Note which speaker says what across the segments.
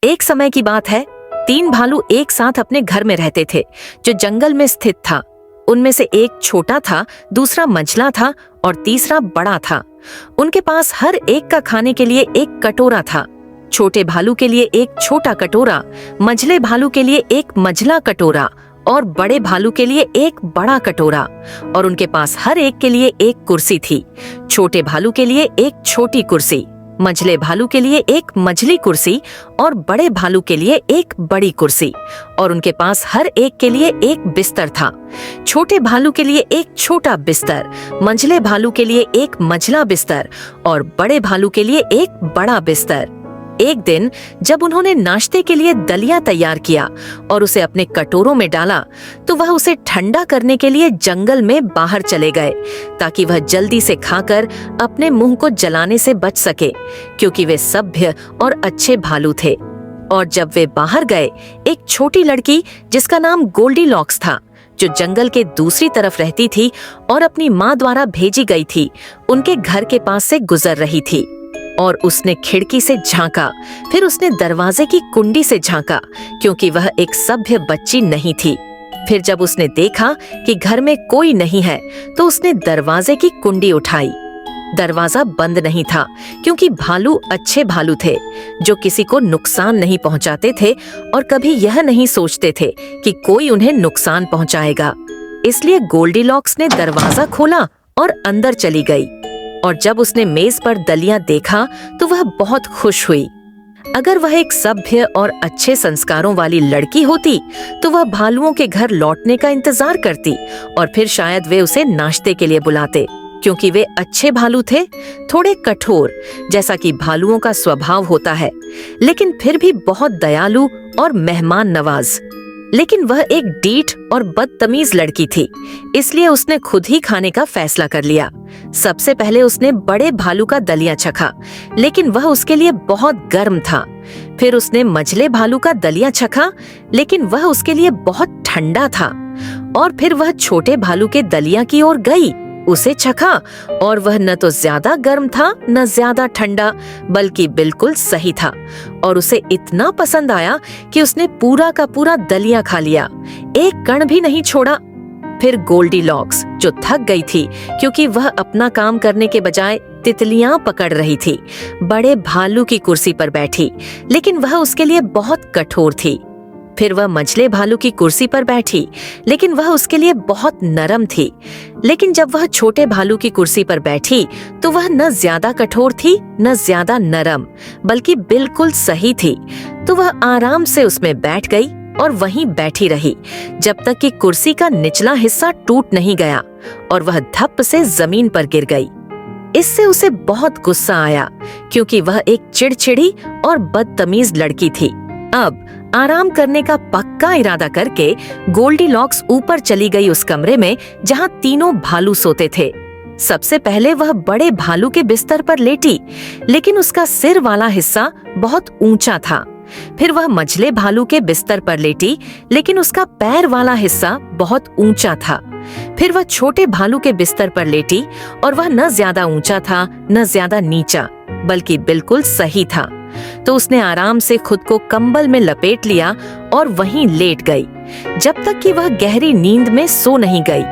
Speaker 1: एक समय की बात है, 3 भालू एक साथ अपने घर में रहते थे जो जंगल में स्थित था। उनमें से एक छोटा था, दूसरा मंझला था और तीसरा बड़ा था। उनके पास हर एक का खाने के लिए एक कटोरा था। छोटे भालू के लिए एक छोटा कटोरा, मंझले भालू के लिए एक मंझला कटोरा और बड़े भालू के लिए एक बड़ा कटोरा। और उनके पास हर एक के लिए एक कुर्सी थी। छोटे भालू के लिए एक छोटी कुर्सी, मंझले भालू के लिए एक मंझली कुर्सी और बड़े भालू के लिए एक बड़ी कुर्सी। और उनके पास हर एक के लिए एक बिस्तर था। छोटे भालू के लिए एक छोटा बिस्तर, मंझले भालू के लिए एक मंझला बिस्तर और बड़े भालू के लिए एक बड़ा बिस्तर। एक दिन जब उन्होंने नाश्ते के लिए दलिया तैयार किया और उसे अपने कटोरों में डाला, तो वह उसे ठंडा करने के लिए जंगल में बाहर चले गए ताकि वह जल्दी से खाकर अपने मुंह को जलाने से बच सके, क्योंकि वे सभ्य और अच्छे भालू थे। और जब वे बाहर गए, एक छोटी लड़की जिसका नाम गोल्डीलॉक्स था, जो जंगल के दूसरी तरफ रहती थी और अपनी माँ द्वारा भेजी गई थी, उनके घर के पास से गुजर रही थी। और उसने खिड़की से झांका, फिर उसने दरवाजे की कुंडी से झांका, क्योंकि वह एक सभ्य बच्ची नहीं थी। फिर जब उसने देखा कि घर में कोई नहीं है, तो उसने दरवाजे की कुंडी उठाई। दरवाजा बंद नहीं था, क्योंकि भालू अच्छे भालू थे जो किसी को नुकसान नहीं पहुंचाते थे और कभी यह नहीं सोचते थे कि कोई उन्हें नुकसान पहुंचाएगा। इसलिए गोल्डीलॉक्स ने दरवाजा खोला और अंदर चली गई। और जब उसने मेज पर दलिया देखा तो वह बहुत खुश हुई। अगर वह एक सभ्य और अच्छे संस्कारों वाली लड़की होती तो वह भालुओं के घर लौटने का इंतजार करती और फिर शायद वे उसे नाश्ते के लिए बुलाते, क्योंकि वे अच्छे भालू थे, थोड़े कठोर, जैसा कि भालुओं का स्वभाव होता है, लेकिन फिर भी बहुत दयालु और मेहमान नवाज। लेकिन वह एक डीठ और बदतमीज लड़की थी, इसलिए उसने खुद ही खाने का फैसला कर लिया। सबसे पहले उसने बड़े भालू का दलिया चखा, लेकिन वह उसके लिए बहुत गर्म था। फिर उसने मंझले भालू का दलिया चखा, लेकिन वह उसके लिए बहुत ठंडा था। और फिर वह छोटे भालू के दलिया की ओर गई, उसे चखा, और वह न तो ज्यादा गर्म था न ज्यादा ठंडा, बल्कि बिल्कुल सही था। और उसे इतना पसंद आया कि उसने पूरा का पूरा दलिया खा लिया, एक कण भी नहीं छोड़ा। फिर गोल्डीलॉक्स, जो थक गई थी क्योंकि वह अपना काम करने के बजाय तितलियां पकड़ रही थी, बड़े भालू की कुर्सी पर बैठी, लेकिन वह उसके लिए बहुत कठोर थी। फिर वह मंझले भालू की कुर्सी पर बैठी, लेकिन वह उसके लिए बहुत नरम थी। लेकिन जब वह छोटे भालू की कुर्सी पर बैठी तो वह न ज्यादा कठोर थी न ज्यादा नरम, बल्कि बिल्कुल सही थी। तो वह आराम से उसमें बैठ गई और वहीं बैठी रही जब तक कि कुर्सी का निचला हिस्सा टूट नहीं गया और वह धप से जमीन पर गिर गई। इससे उसे बहुत गुस्सा आया, क्योंकि वह एक चिड़चिड़ी और बदतमीज लड़की थी। अब आराम करने का पक्का इरादा करके गोल्डीलॉक्स ऊपर चली गई उस कमरे में जहां तीनों भालू सोते थे। सबसे पहले वह बड़े भालू के बिस्तर पर लेटी, लेकिन उसका सिर वाला हिस्सा बहुत ऊंचा था। फिर वह मंझले भालू के बिस्तर पर लेटी, लेकिन उसका पैर वाला हिस्सा बहुत ऊंचा था। फिर वह छोटे भालू के बिस्तर पर लेटी और वह न ज्यादा ऊंचा था न ज्यादा नीचा, बल्कि बिल्कुल सही था। तो उसने आराम से खुद को कंबल में लपेट लिया और वहीं लेट गई, जब तक कि वह गहरी नींद में सो नहीं गई।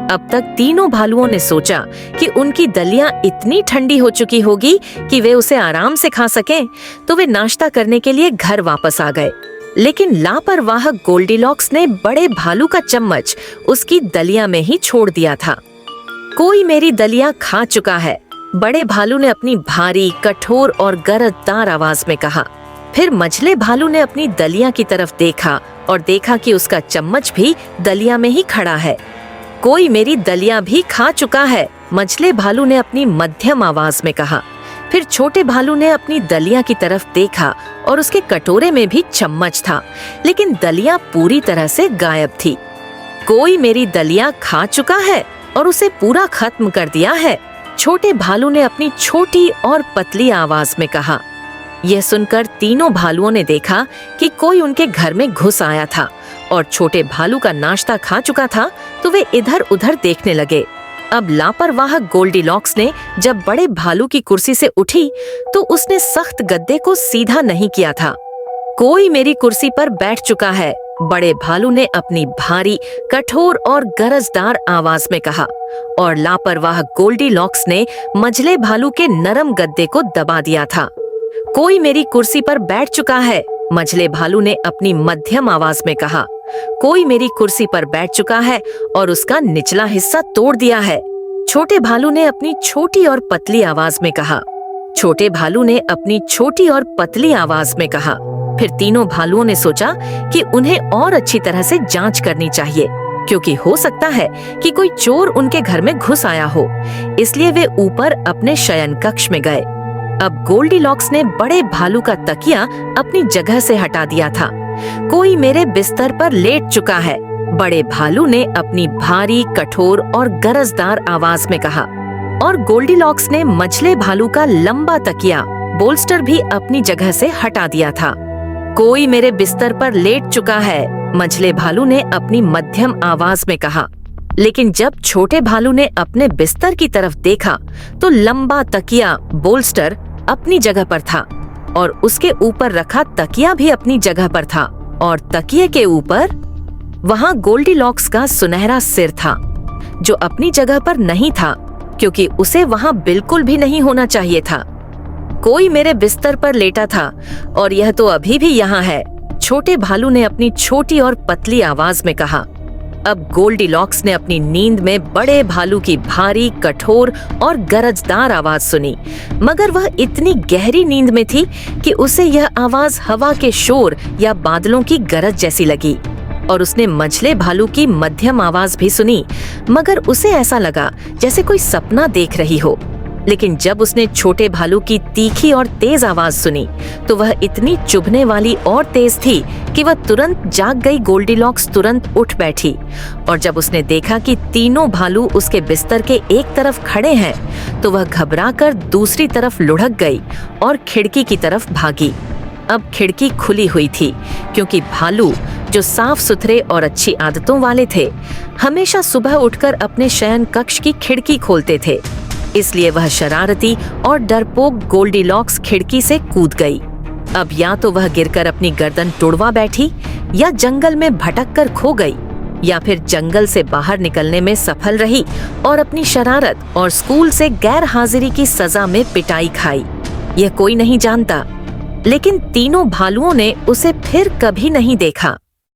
Speaker 1: अब तक तीनों भालुओं ने सोचा कि उनकी दलिया इतनी ठंडी हो चुकी होगी कि वे उसे आराम से खा सकें, तो वे नाश्ता करने के लिए घर वापस आ गए। लेकिन लापरवाह गोल्डीलॉक्स ने बड़े भालू का चम्मच उसकी दलिया में ही छोड़ दिया था। कोई मेरी दलिया खा चुका है, बड़े भालू ने अपनी भारी, कठोर और गरजदार आवाज में कहा। फिर मंझले भालू ने अपनी दलिया की तरफ देखा और देखा कि उसका चम्मच भी दलिया में ही खड़ा है। कोई मेरी दलिया भी खा चुका है, मंझले भालू ने अपनी मध्यम आवाज में कहा। फिर छोटे भालू ने अपनी दलिया की तरफ देखा और उसके कटोरे में भी चम्मच था, लेकिन दलिया पूरी तरह से गायब थी। कोई मेरी दलिया खा चुका है और उसे पूरा खत्म कर दिया है, छोटे भालू ने अपनी छोटी और पतली आवाज में कहा। यह सुनकर तीनों भालुओं ने देखा कि कोई उनके घर में घुस आया था और छोटे भालू का नाश्ता खा चुका था, तो वे इधर उधर देखने लगे। अब लापरवाह गोल्डीलॉक्स ने जब बड़े भालू की कुर्सी से उठी तो उसने सख्त गद्दे को सीधा नहीं किया था। कोई मेरी कुर्सी पर बैठ चुका है, बड़े भालू ने अपनी भारी, कठोर और गरजदार आवाज में कहा, और लापरवाह गोल्डीलॉक्स ने मझले भालू के नरम गद्दे को दबा दिया था। कोई मेरी कुर्सी पर बैठ चुका है, मझले भालू ने अपनी मध्यम आवाज में कहा। कोई मेरी कुर्सी पर बैठ चुका है और उसका निचला हिस्सा तोड़ दिया है, छोटे भालू ने अपनी छोटी और पतली आवाज में कहा। छोटे भालू ने अपनी छोटी और पतली आवाज में कहा। फिर तीनों भालुओं ने सोचा कि उन्हें और अच्छी तरह से जांच करनी चाहिए, क्योंकि हो सकता है कि कोई चोर उनके घर में घुस आया हो। इसलिए वे ऊपर अपने शयन कक्ष में गए। अब गोल्डीलॉक्स ने बड़े भालू का तकिया अपनी जगह से हटा दिया था। कोई मेरे बिस्तर पर लेट चुका है, बड़े भालू ने अपनी भारी, कठोर और गरजदार आवाज में कहा, और गोल्डीलॉक्स ने मझले भालू का लंबा तकिया, बोल्स्टर भी अपनी जगह से हटा दिया था। कोई मेरे बिस्तर पर लेट चुका है, मझले भालू ने अपनी मध्यम आवाज में कहा। लेकिन जब छोटे भालू ने अपने बिस्तर की तरफ देखा तो लंबा तकिया, बोल्स्टर अपनी जगह पर था, और उसके ऊपर रखा तकिया भी अपनी जगह पर था, और तकिए के ऊपर वहां गोल्डीलॉक्स का सुनहरा सिर था, जो अपनी जगह पर नहीं था, क्योंकि उसे वहां बिल्कुल भी नहीं होना चाहिए था। कोई मेरे बिस्तर पर लेटा था, और यह तो अभी भी यहाँ है, छोटे भालू ने अपनी छोटी और पतली आवाज में कहा। अब गोल्डीलॉक्स ने अपनी नींद में बड़े भालू की भारी, कठोर और गरजदार आवाज सुनी, मगर वह इतनी गहरी नींद में थी कि उसे यह आवाज हवा के शोर या बादलों की गरज जैसी लगी। और उसने मझले भालू की मध्यम आवाज भी सुनी, मगर उसे ऐसा लगा जैसे कोई सपना देख रही हो। लेकिन जब उसने छोटे भालू की तीखी और तेज आवाज सुनी तो वह इतनी चुभने वाली और तेज थी कि वह तुरंत जाग गई। गोल्डीलॉक्स तुरंत उठ बैठी, और जब उसने देखा कि तीनों भालू उसके बिस्तर के एक तरफ खड़े हैं तो वह घबराकर दूसरी तरफ लुढ़क गई और खिड़की की तरफ भागी। अब खिड़की खुली हुई थी, क्योंकि भालू, जो साफ सुथरे और अच्छी आदतों वाले थे, हमेशा सुबह उठकर अपने शयन कक्ष की खिड़की खोलते थे। इसलिए वह शरारती और डरपोक गोल्डीलॉक्स खिड़की से कूद गई। अब या तो वह गिरकर अपनी गर्दन तुड़वा बैठी, या जंगल में भटक कर खो गई, या फिर जंगल से बाहर निकलने में सफल रही और अपनी शरारत और स्कूल से गैर हाजिरी की सजा में पिटाई खाई। यह कोई नहीं जानता, लेकिन तीनों भालुओं ने उसे फिर कभी नहीं देखा।